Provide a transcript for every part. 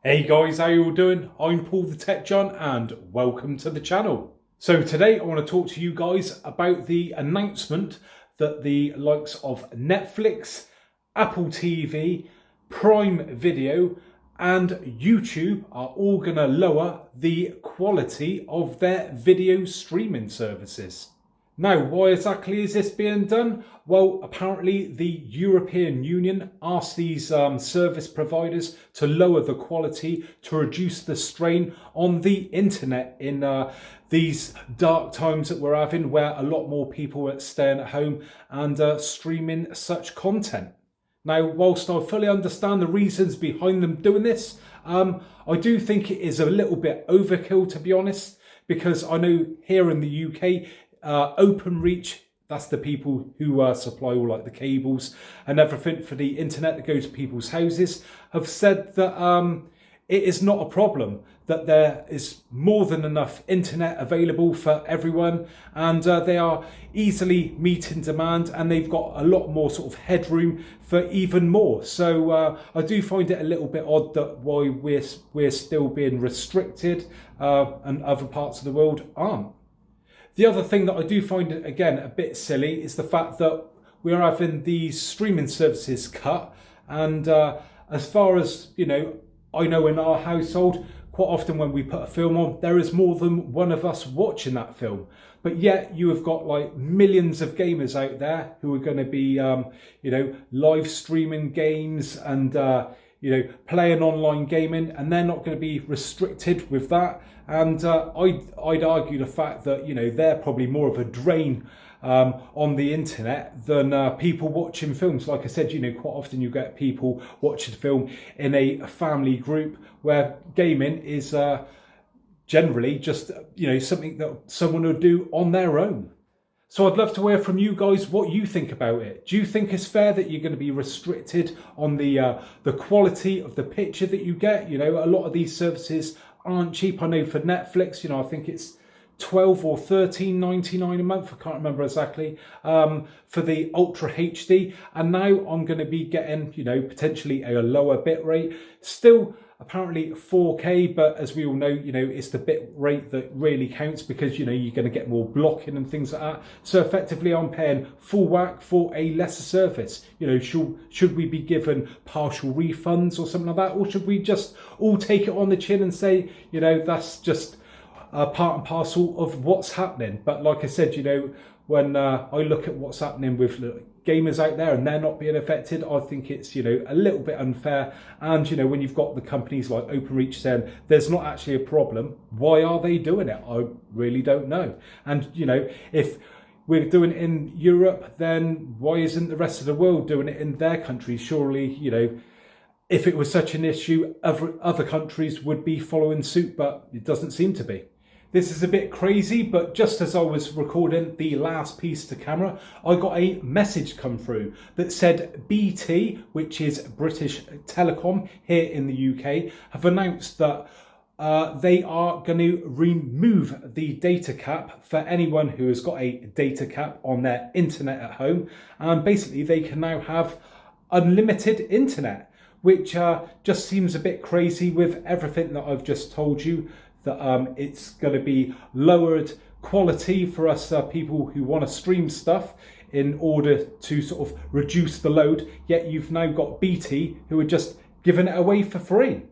Hey guys, how you all doing? I'm Paul the Tech John and welcome to the channel. So today I want to talk to you guys about the announcement that the likes of Netflix, Apple TV, Prime Video and YouTube are all going to lower the quality of their video streaming services. Now, why exactly is this being done? Well, apparently the European Union asked these service providers to lower the quality to reduce the strain on the internet in these dark times that we're having, where a lot more people are staying at home and streaming such content. Now, whilst I fully understand the reasons behind them doing this, I do think it is a little bit overkill, to be honest, because I know here in the UK, Openreach, that's the people who supply all like the cables and everything for the internet that goes to people's houses, have said that it is not a problem, that there is more than enough internet available for everyone, and they are easily meeting demand, and they've got a lot more sort of headroom for even more. So I do find it a little bit odd that why we're still being restricted and other parts of the world aren't. The other thing that I do find, again, a bit silly is the fact that we're having these streaming services cut. And as far as, I know in our household, quite often when we put a film on, there is more than one of us watching that film. But yet you have got like millions of gamers out there who are going to be, live streaming games and, playing online gaming, and they're not going to be restricted with that. And I'd argue the fact that, they're probably more of a drain on the internet than people watching films. Like I said, quite often you get people watching a film in a family group where gaming is generally just, something that someone would do on their own. So I'd love to hear from you guys what you think about it. Do you think it's fair that you're going to be restricted on the quality of the picture that you get? A lot of these services aren't cheap. I know for Netflix, I think it's 12 or 13.99 a month. I can't remember exactly, for the Ultra HD. And now I'm going to be getting, potentially a lower bit rate. Still apparently 4K, but as we all know, it's the bit rate that really counts, because, you're going to get more blocking and things like that. So effectively I'm paying full whack for a lesser service. Should we be given partial refunds or something like that? Or should we just all take it on the chin and say, that's just part and parcel of what's happening? But like I said, when I look at what's happening with gamers out there and they're not being affected, I think it's, a little bit unfair. And, when you've got the companies like Openreach saying there's not actually a problem, why are they doing it? I really don't know. And, if we're doing it in Europe, then why isn't the rest of the world doing it in their countries? Surely, if it was such an issue, other countries would be following suit, but it doesn't seem to be. This is a bit crazy, but just as I was recording the last piece to camera, I got a message come through that said BT, which is British Telecom here in the UK, have announced that they are going to remove the data cap for anyone who has got a data cap on their internet at home. And basically they can now have unlimited internet, which just seems a bit crazy with everything that I've just told you, that it's going to be lowered quality for us people who want to stream stuff in order to sort of reduce the load, yet you've now got BT who are just giving it away for free.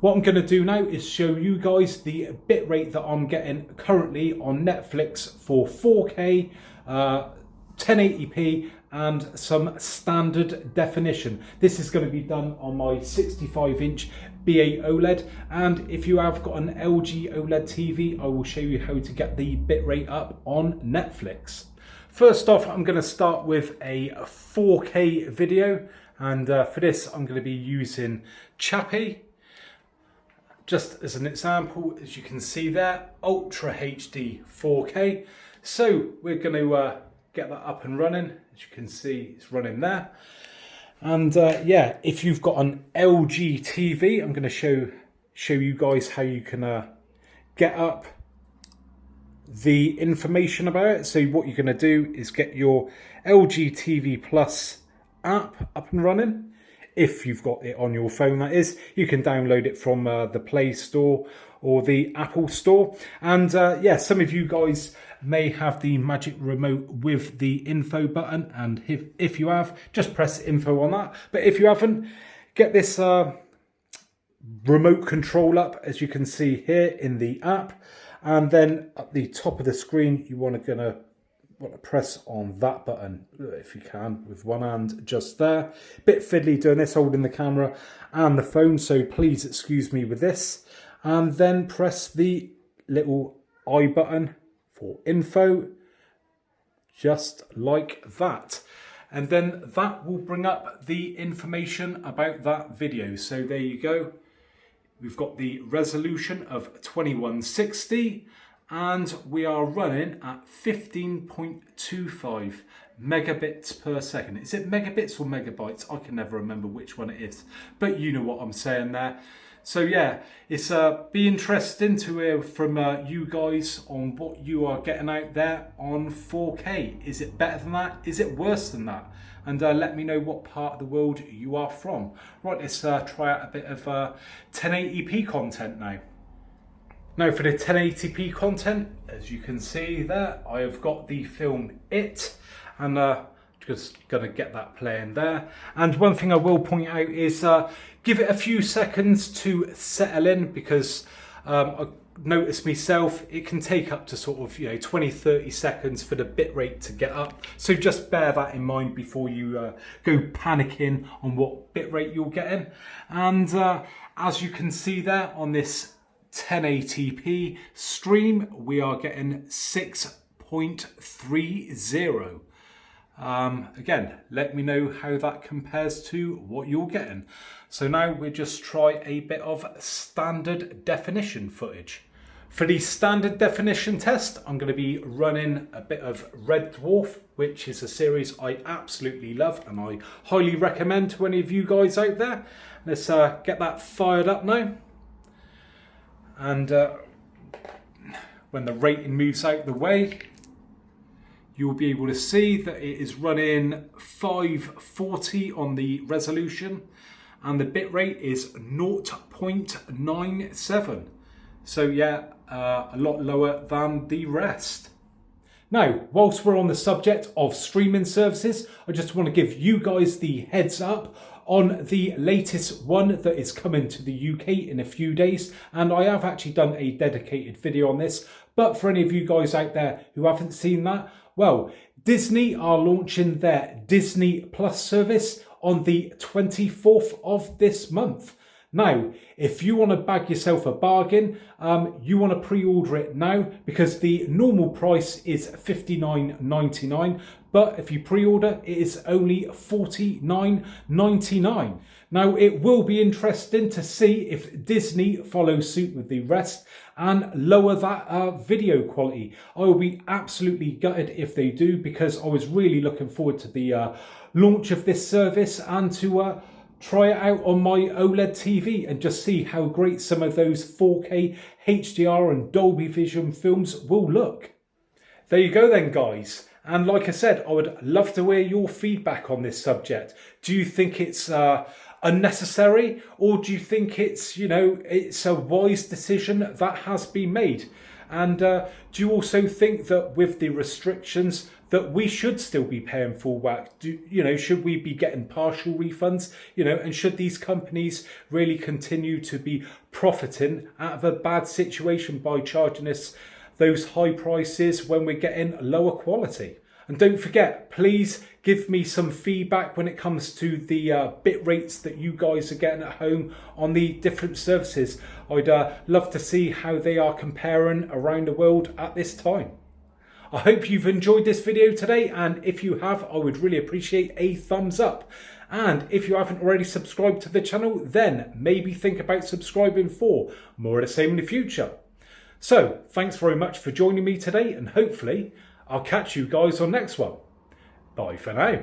What I'm going to do now is show you guys the bitrate that I'm getting currently on Netflix for 4K, 1080p and some standard definition. This is going to be done on my 65-inch B8 OLED, and if you have got an LG OLED TV, I will show you how to get the bitrate up on Netflix. First off, I'm going to start with a 4K video, and for this I'm going to be using Chappie. Just as an example, as you can see there, Ultra HD 4K. So we're going to get that up and running. As you can see, it's running there. And yeah, if you've got an LG TV, I'm going to show you guys how you can get up the information about it. So what you're going to do is get your LG TV Plus app up and running. if you've got it on your phone, that is. You can download it from the Play Store or the Apple Store. And yeah, some of you guys may have the Magic Remote with the info button, and if you have, just press info on that. But if you haven't, get this remote control up, as you can see here in the app, and then at the top of the screen you want to press on that button if you can with one hand, just there. Bit fiddly doing this, holding the camera and the phone, so please excuse me with this. And then press the little I button for info, just like that. And then that will bring up the information about that video. So there you go. We've got the resolution of 2160 and we are running at 15.25 megabits per second. Is it megabits or megabytes? I can never remember which one it is, but you know what I'm saying there. So yeah, it's be interesting to hear from you guys on what you are getting out there on 4K. Is it better than that? Is it worse than that? And let me know what part of the world you are from. Right, let's try out a bit of 1080p content now. Now for the 1080p content, as you can see there, I have got the film It, and just gonna get that playing there. And one thing I will point out is give it a few seconds to settle in, because I noticed myself it can take up to sort of 20-30 seconds for the bitrate to get up. So just bear that in mind before you go panicking on what bitrate you're getting. And as you can see there on this 1080p stream, we are getting 6.30. Again, let me know how that compares to what you're getting. So now we'll just try a bit of standard definition footage. For the standard definition test, I'm going to be running a bit of Red Dwarf, which is a series I absolutely love and I highly recommend to any of you guys out there. Let's get that fired up now. And when the rating moves out the way, you'll be able to see that it is running 540 on the resolution and the bitrate is 0.97. So yeah, a lot lower than the rest. Now, whilst we're on the subject of streaming services, I just want to give you guys the heads up on the latest one that is coming to the UK in a few days. And I have actually done a dedicated video on this, but for any of you guys out there who haven't seen that, well, Disney are launching their Disney Plus service on the 24th of this month. Now, if you want to bag yourself a bargain, you want to pre-order it now, because the normal price is $59.99, but if you pre-order, it is only $49.99. Now, it will be interesting to see if Disney follows suit with the rest and lower that video quality. I will be absolutely gutted if they do, because I was really looking forward to the launch of this service and to try it out on my OLED TV and just see how great some of those 4K HDR and Dolby Vision films will look. There you go then, guys. And like I said, I would love to hear your feedback on this subject. Do you think it's unnecessary, or do you think it's, it's a wise decision that has been made? And do you also think that with the restrictions that we should still be paying full whack? Should we be getting partial refunds? And should these companies really continue to be profiting out of a bad situation by charging us those high prices when we're getting lower quality? And don't forget, please give me some feedback when it comes to the bit rates that you guys are getting at home on the different services. I'd love to see how they are comparing around the world at this time. I hope you've enjoyed this video today, and if you have, I would really appreciate a thumbs up. And if you haven't already subscribed to the channel, then maybe think about subscribing for more of the same in the future. So, thanks very much for joining me today, and hopefully I'll catch you guys on next one. Bye for now.